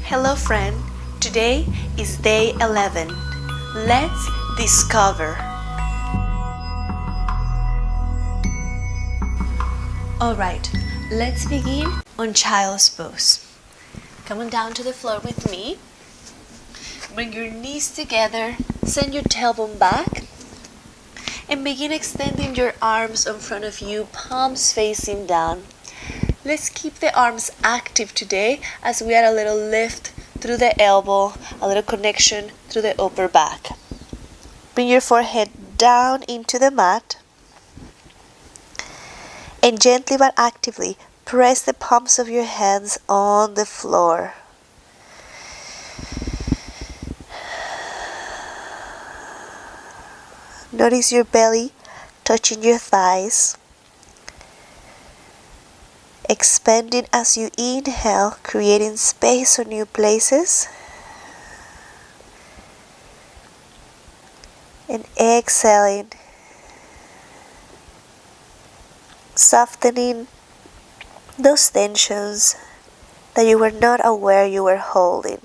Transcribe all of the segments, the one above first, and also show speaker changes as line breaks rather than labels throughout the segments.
Hello friend, today is day 11. Let's discover. Alright, let's begin on child's pose. Come on down to the floor with me. Bring your knees together, send your tailbone back, and begin extending your arms in front of you, palms facing down. Let's keep the arms active today as we add a little lift through the elbow, a little connection through the upper back. Bring your forehead down into the mat and gently but actively press the palms of your hands on the floor. Notice your belly touching your thighs, expanding as you inhale, creating space or new places, and exhaling, softening those tensions that you were not aware you were holding.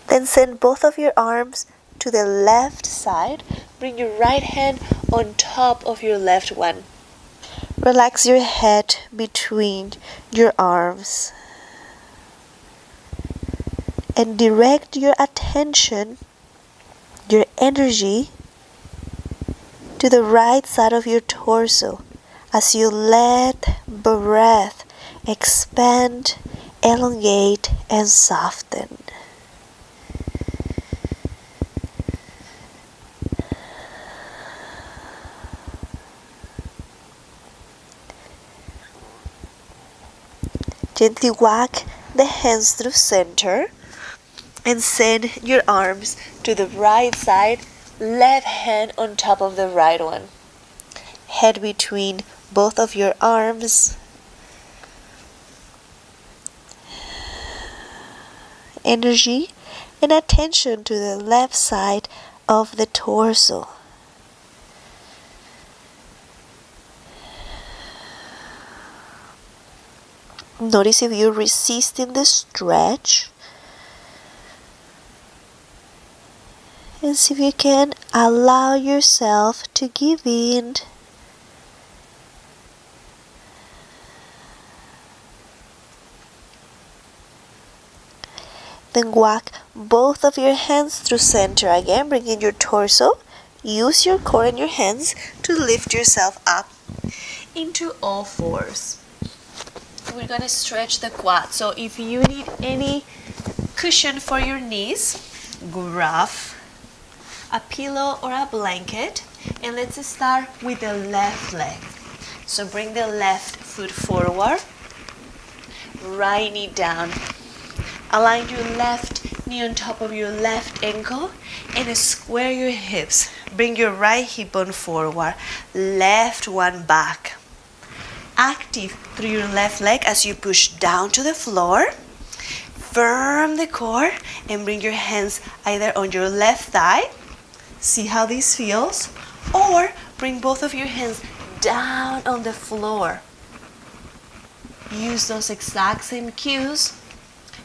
Then send both of your arms to the left side. Bring your right hand on top of your left one. Relax your head between your arms. And direct your attention, your energy, to the right side of your torso as you let breath expand, elongate, and soften. Gently walk the hands through center and send your arms to the right side, left hand on top of the right one. Head between both of your arms. Energy and attention to the left side of the torso. Notice if you're resisting the stretch. And see if you can allow yourself to give in. Then walk both of your hands through center again, bringing your torso. Use your core and your hands to lift yourself up into all fours. We're going to stretch the quad. So if you need any cushion for your knees, grab a pillow or a blanket, and let's start with the left leg. So bring the left foot forward, right knee down. Align your left knee on top of your left ankle and square your hips. Bring your right hip bone forward, left one back. Active through your left leg as you push down to the floor. Firm the core and bring your hands either on your left thigh. See how this feels. Or bring both of your hands down on the floor. Use those exact same cues,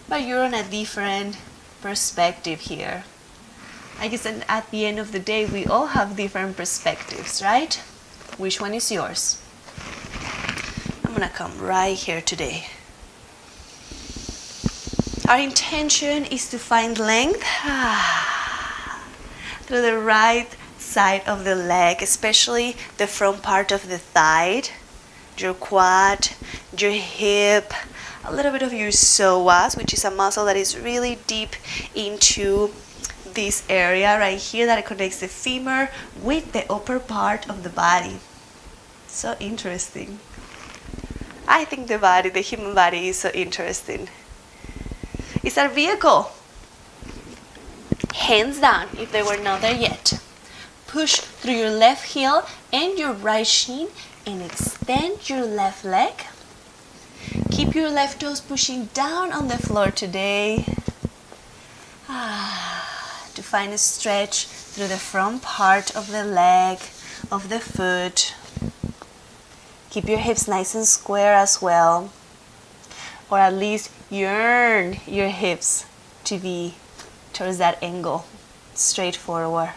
but you're on a different perspective here. I guess at the end of the day, we all have different perspectives, right? Which one is yours? I'm gonna come right here today. Our intention is to find length through the right side of the leg, especially the front part of the thigh, your quad, your hip, a little bit of your psoas, which is a muscle that is really deep into this area right here that connects the femur with the upper part of the body. So interesting. I think the human body is so interesting. It's our vehicle. Hands down if they were not there yet. Push through your left heel and your right shin and extend your left leg. Keep your left toes pushing down on the floor today. To find a stretch through the front part of the leg, of the foot. Keep your hips nice and square as well, or at least yearn your hips to be towards that angle, straight forward.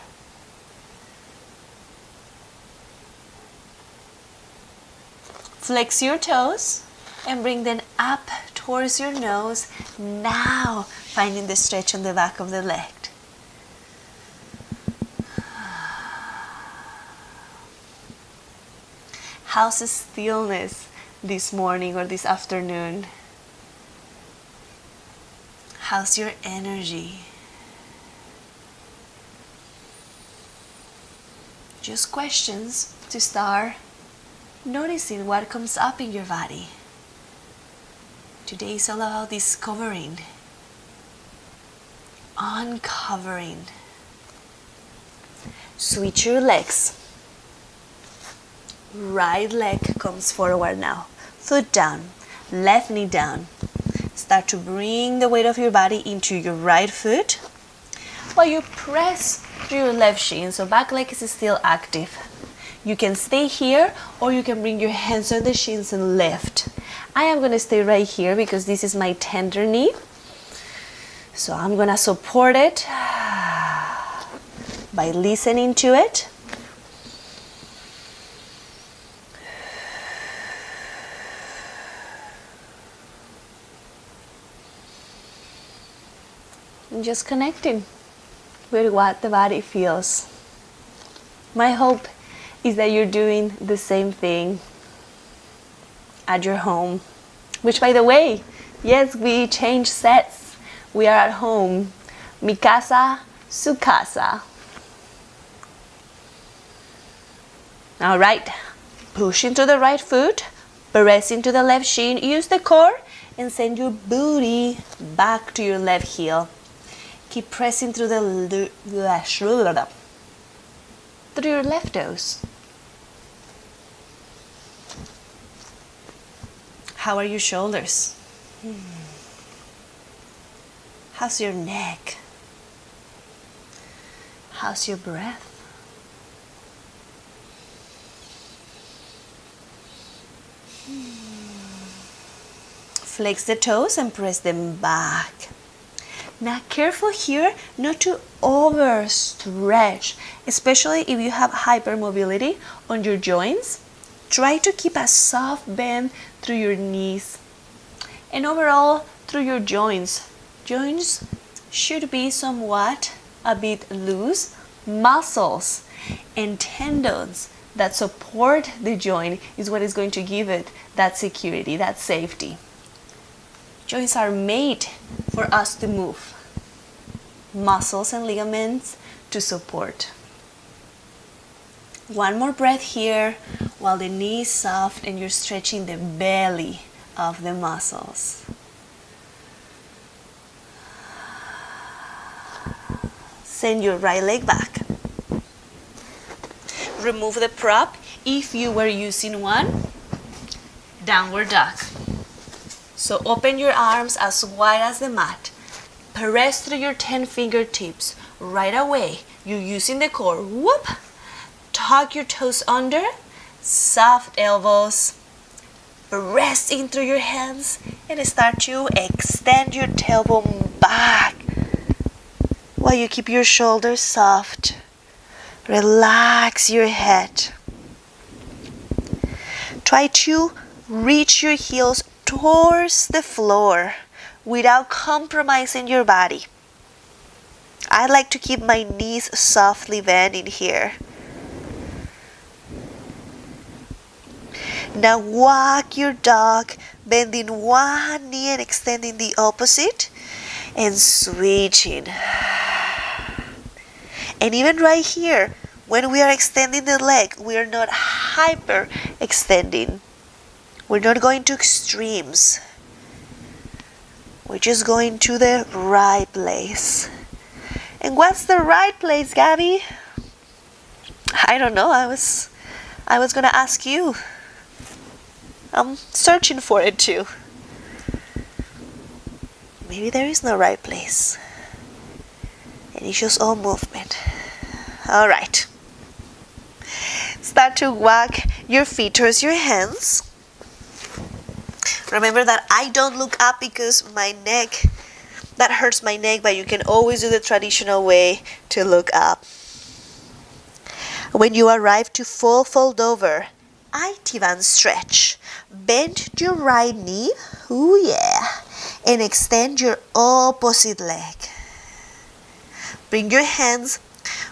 Flex your toes and bring them up towards your nose. Now finding the stretch on the back of the leg. How's the stillness this morning or this afternoon? How's your energy? Just questions to start noticing what comes up in your body. Today is all about discovering, uncovering. Switch your legs. Right leg comes forward now. Foot down, left knee down. Start to bring the weight of your body into your right foot while you press through your left shin, so back leg is still active. You can stay here or you can bring your hands on the shins and lift. I am going to stay right here because this is my tender knee. So I'm going to support it by listening to it. And just connecting with what the body feels. My hope is that you're doing the same thing at your home. Which, by the way, yes, we change sets. We are at home. Mi casa, su casa. All right. Push into the right foot. Press into the left shin. Use the core and send your booty back to your left heel. Keep pressing through your left toes. How are your shoulders? How's your neck? How's your breath? Flex the toes and press them back. Now, careful here not to overstretch, especially if you have hypermobility on your joints. Try to keep a soft bend through your knees and overall through your joints. Joints should be somewhat a bit loose. Muscles and tendons that support the joint is what is going to give it that security, that safety. Joints are made for us to move. Muscles and ligaments to support. One more breath here while the knee is soft and you're stretching the belly of the muscles. Send your right leg back. Remove the prop if you were using one. Downward dog. So open your arms as wide as the mat. Press through your 10 fingertips. Right away, you're using the core. Whoop! Tuck your toes under. Soft elbows. Press in through your hands and start to extend your tailbone back while you keep your shoulders soft. Relax your head. Try to reach your heels towards the floor without compromising your body. I like to keep my knees softly bending here. Now walk your dog, bending one knee and extending the opposite and switching. And even right here, when we are extending the leg, we are not hyper extending. We're not going to extremes. We're just going to the right place. And what's the right place, Gabby? I don't know. I was gonna ask you. I'm searching for it too. Maybe there is no right place. And it's just all movement. All right. start to walk your feet towards your hands. Remember that I don't look up because that hurts my neck, but you can always do the traditional way to look up. When you arrive to full fold over, Itivan stretch. Bend your right knee, ooh yeah, and extend your opposite leg. Bring your hands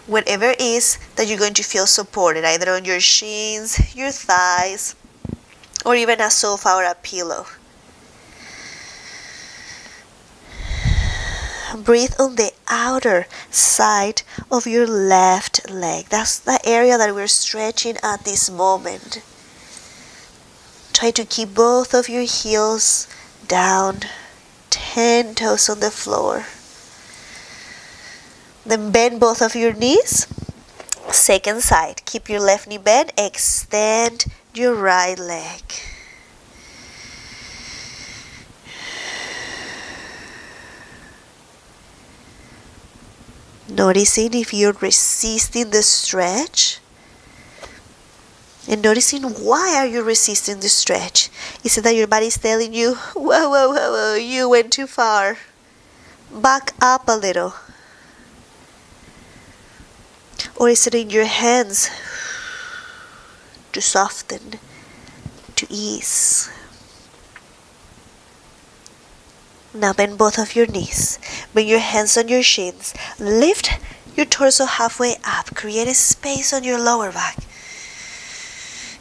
wherever it is that you're going to feel supported, either on your shins, your thighs, or even a sofa or a pillow. Breathe on the outer side of your left leg. That's the area that we're stretching at this moment. Try to keep both of your heels down, 10 toes on the floor. Then bend both of your knees. Second side. Keep your left knee bent. Extend your right leg. Noticing if you're resisting the stretch. And noticing why are you resisting the stretch? Is it that your body's telling you, whoa, whoa, whoa, whoa, you went too far. Back up a little. Or is it in your hands to soften, to ease? Now bend both of your knees. Bring your hands on your shins. Lift your torso halfway up. Create a space on your lower back.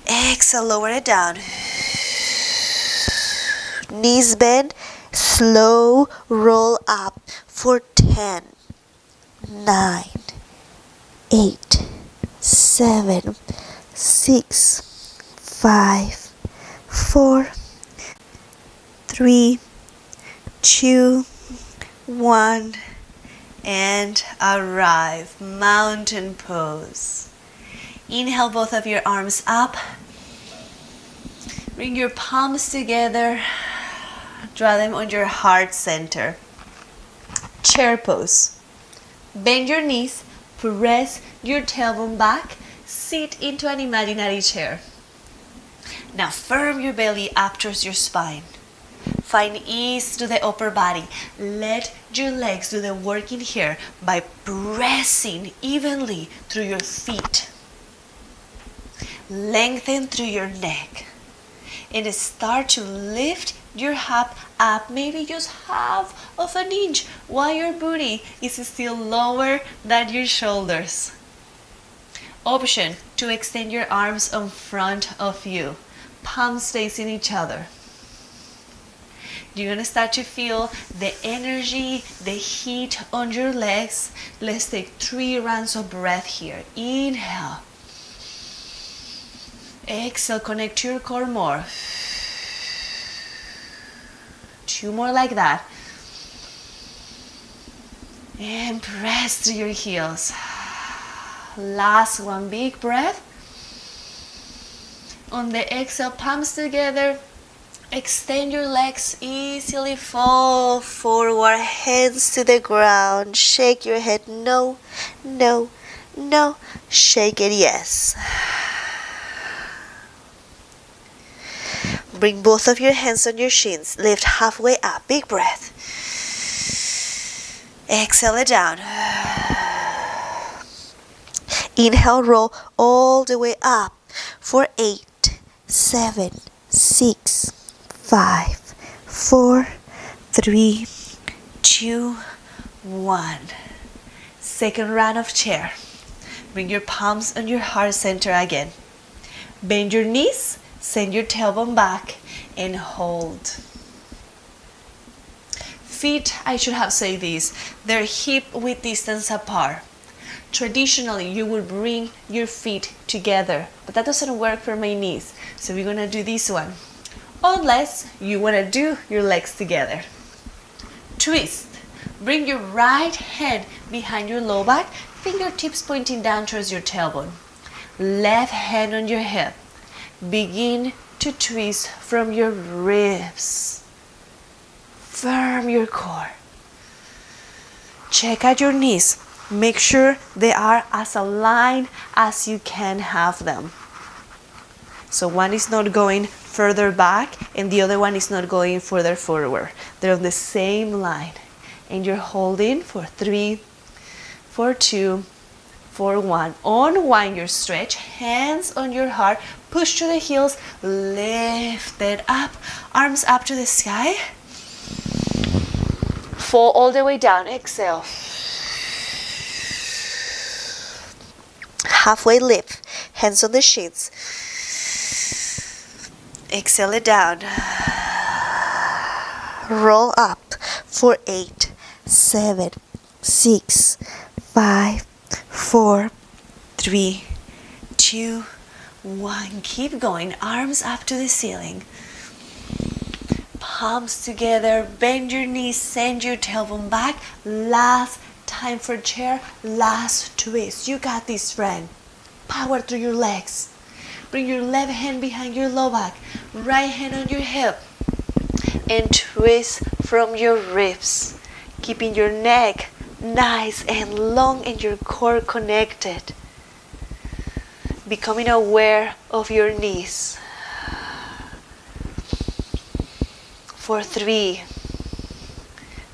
Exhale, lower it down. Knees bend. Slow roll up for 10, 9, 8, 7, 6, 5, 4, 3, 2, 1, and arrive. Mountain pose. Inhale both of your arms up. Bring your palms together. Draw them on your heart center. Chair pose. Bend your knees. Press your tailbone back. Sit into an imaginary chair. Now firm your belly up towards your spine. Find ease to the upper body. Let your legs do the work in here by pressing evenly through your feet. Lengthen through your neck. And start to lift your hip up, maybe just half of an inch, while your booty is still lower than your shoulders. Option to extend your arms in front of you, palms facing each other. You're going to start to feel the energy, the heat on your legs. Let's take 3 rounds of breath here. Inhale. Exhale, connect to your core more. 2 more like that. And press through your heels. Last one, big breath. On the exhale, palms together. Extend your legs, easily fall forward, hands to the ground. Shake your head, no, no, no. Shake it, yes. Bring both of your hands on your shins. Lift halfway up, big breath. Exhale it down. Inhale, roll all the way up for 8, 7, 6, 5, 4, 3, 2, 1. Second round of chair. Bring your palms on your heart center again. Bend your knees, send your tailbone back, and hold. Feet, I should have said this, they're hip width distance apart. Traditionally, you would bring your feet together, but that doesn't work for my knees. So we're gonna do this one. Unless you wanna do your legs together. Twist. Bring your right hand behind your low back, fingertips pointing down towards your tailbone. Left hand on your hip. Begin to twist from your ribs. Firm your core. Check out your knees. Make sure they are as aligned as you can have them. So one is not going further back and the other one is not going further forward. They're on the same line. And you're holding for 3, for 2, for 1. Unwind your stretch, hands on your heart, push to the heels, lift it up, arms up to the sky. Fall all the way down, exhale. Halfway lift, hands on the shins. Exhale it down. Roll up for 8, 7, 6, 5, 4, 3, 2, 1. Keep going. Arms up to the ceiling. Palms together. Bend your knees. Send your tailbone back. Last time for chair. Last twist. You got this, friend. Power through your legs. Bring your left hand behind your low back. Right hand on your hip. And twist from your ribs. Keeping your neck nice and long and your core connected. Becoming aware of your knees. For 3,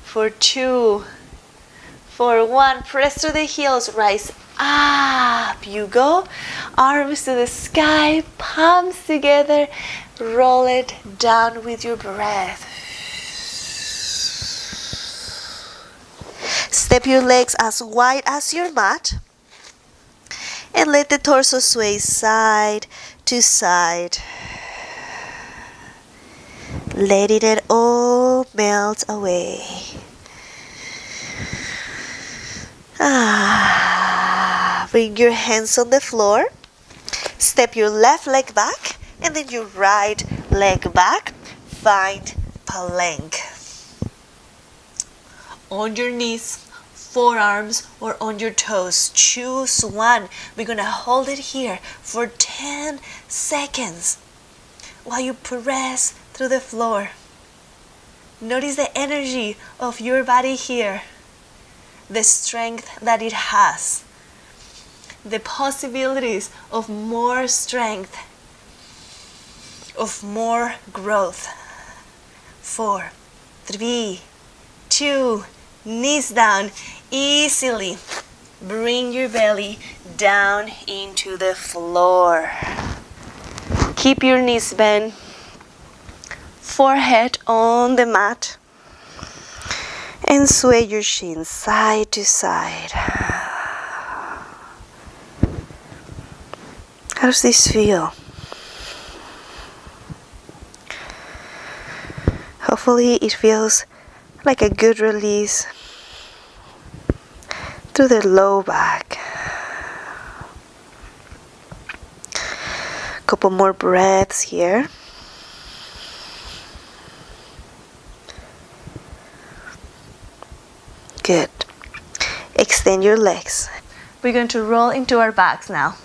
for 2, for 1. Press to the heels, rise up. You go. Arms to the sky, palms together. Roll it down with your breath. Step your legs as wide as your mat. And let the torso sway side to side. Letting it all melt away. Bring your hands on the floor. Step your left leg back and then your right leg back. Find plank. On your knees, forearms, or on your toes. Choose one. We're going to hold it here for 10 seconds while you press through the floor. Notice the energy of your body here, the strength that it has, the possibilities of more strength, of more growth. 4, 3, 2, knees down. Easily bring your belly down into the floor. Keep your knees bent. Forehead on the mat. And sway your shins side to side. How does this feel? Hopefully it feels like a good release through the low back. Couple more breaths here. Good. Extend your legs. We're going to roll into our backs now.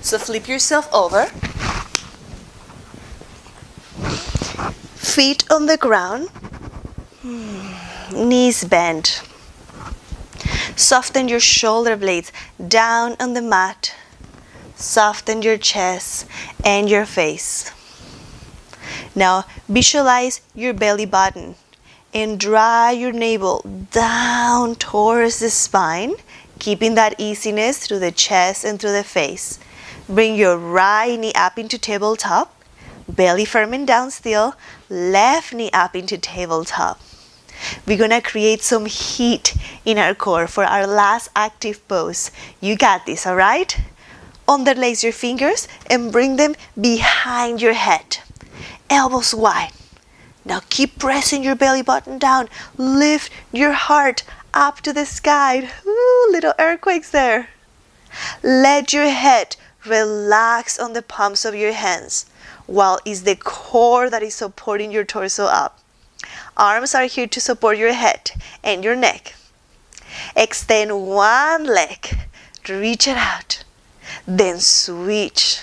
So flip yourself over. Feet on the ground. Knees bent. Soften your shoulder blades down on the mat. Soften your chest and your face. Now visualize your belly button and draw your navel down towards the spine, keeping that easiness through the chest and through the face. Bring your right knee up into tabletop, belly firm and down still, left knee up into tabletop. We're gonna create some heat in our core for our last active pose. You got this, all right? Underlace your fingers and bring them behind your head. Elbows wide. Now keep pressing your belly button down. Lift your heart up to the sky. Ooh, little earthquakes there. Let your head relax on the palms of your hands, while it's the core that is supporting your torso up. Arms are here to support your head and your neck. Extend one leg. Reach it out. Then switch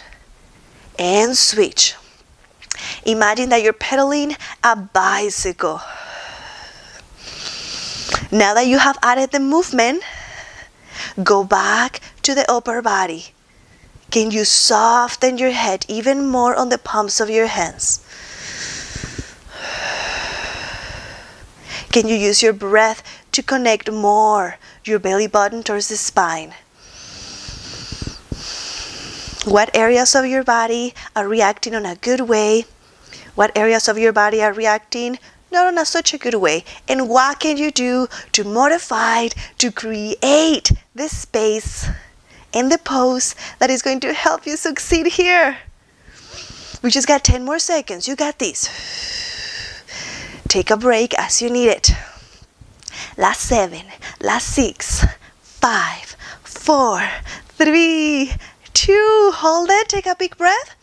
and switch. Imagine that you're pedaling a bicycle. Now that you have added the movement, go back to the upper body. Can you soften your head even more on the palms of your hands? Can you use your breath to connect more your belly button towards the spine? What areas of your body are reacting in a good way? What areas of your body are reacting not in such a good way? And what can you do to modify, to create the space and the pose that is going to help you succeed here? We just got 10 more seconds. You got this. Take a break as you need it. Last 7, last 6, 5, 4, 3, 2. Hold it. Take a big breath.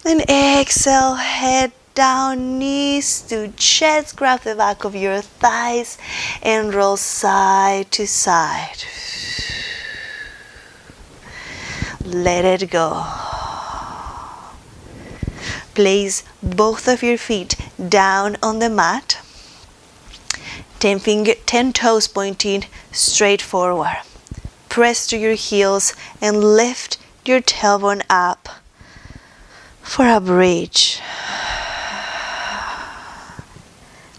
And exhale, head down, knees to chest. Grab the back of your thighs and roll side to side. Let it go. Place both of your feet down on the mat. 10 toes pointing straight forward. Press to your heels and lift your tailbone up for a bridge.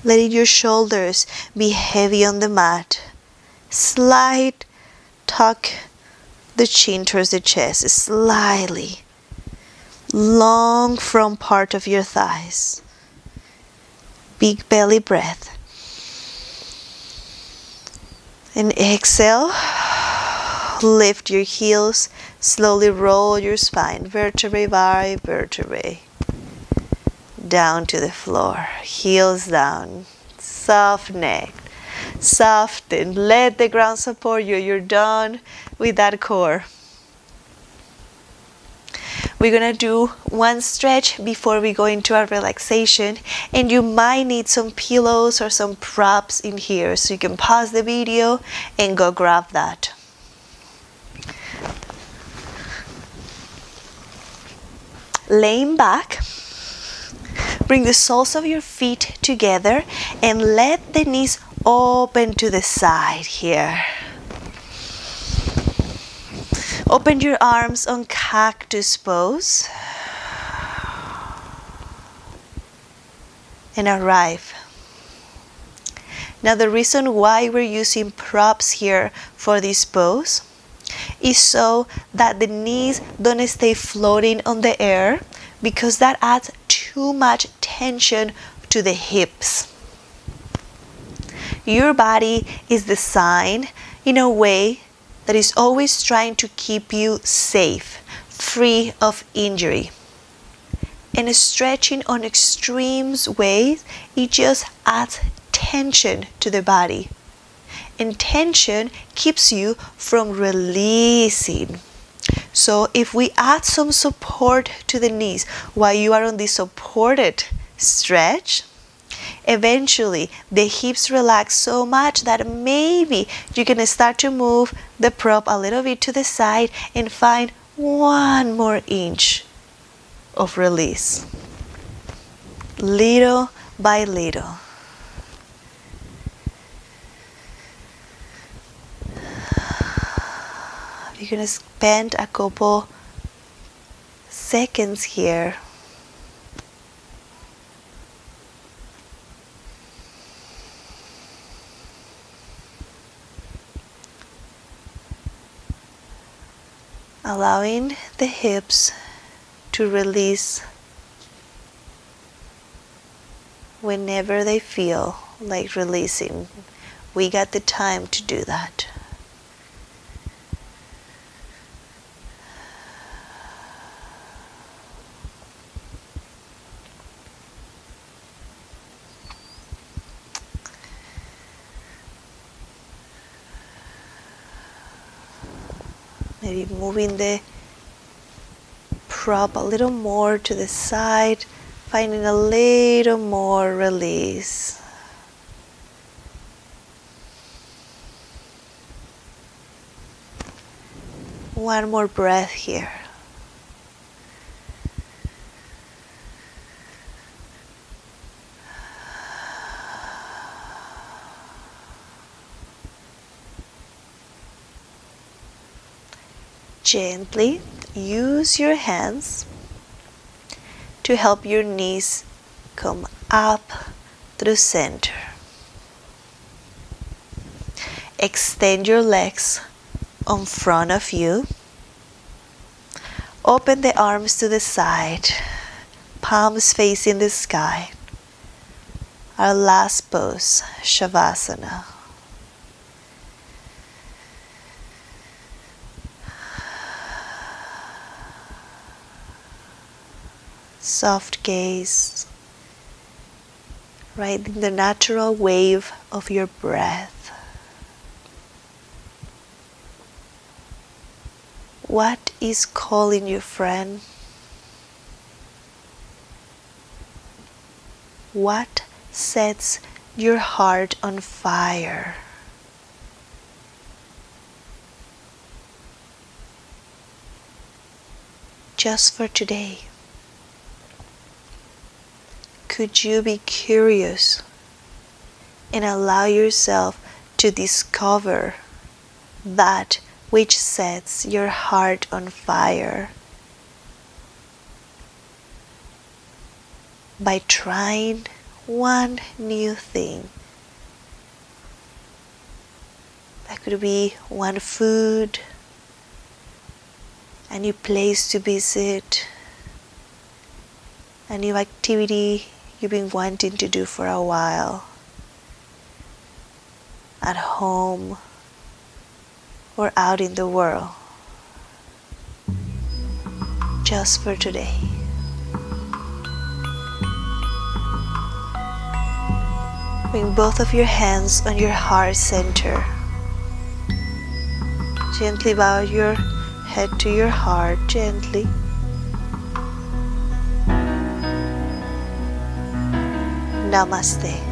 Letting your shoulders be heavy on the mat. Slide, tuck the chin towards the chest slightly. Long front part of your thighs. Big belly breath. And exhale. Lift your heels. Slowly roll your spine, vertebrae by vertebrae. Down to the floor. Heels down. Soft neck. Soften. Let the ground support you. You're done with that core. We're going to do one stretch before we go into our relaxation, and you might need some pillows or some props in here, so you can pause the video and go grab that. Laying back, bring the soles of your feet together and let the knees open to the side here. Open your arms on cactus pose and arrive. Now the reason why we're using props here for this pose is so that the knees don't stay floating on the air, because that adds too much tension to the hips. Your body is designed in a way that is always trying to keep you safe, free of injury. And stretching on extreme ways, it just adds tension to the body. And tension keeps you from releasing. So if we add some support to the knees while you are on this supported stretch, eventually the hips relax so much that maybe you can start to move the prop a little bit to the side and find 1 more inch of release. Little by little. You're going to spend a couple seconds here. Allowing the hips to release whenever they feel like releasing. We got the time to do that. Maybe moving the prop a little more to the side, finding a little more release. One more breath here. Gently use your hands to help your knees come up through center. Extend your legs in front of you. Open the arms to the side, palms facing the sky. Our last pose, Shavasana. Soft gaze, riding the natural wave of your breath. What is calling you, friend? What sets your heart on fire? Just for today, could you be curious and allow yourself to discover that which sets your heart on fire by trying one new thing? That could be one food, a new place to visit, a new activity you've been wanting to do for a while, at home or out in the world. Just for today. Bring both of your hands on your heart center. Gently bow your head to your heart, gently. Namaste.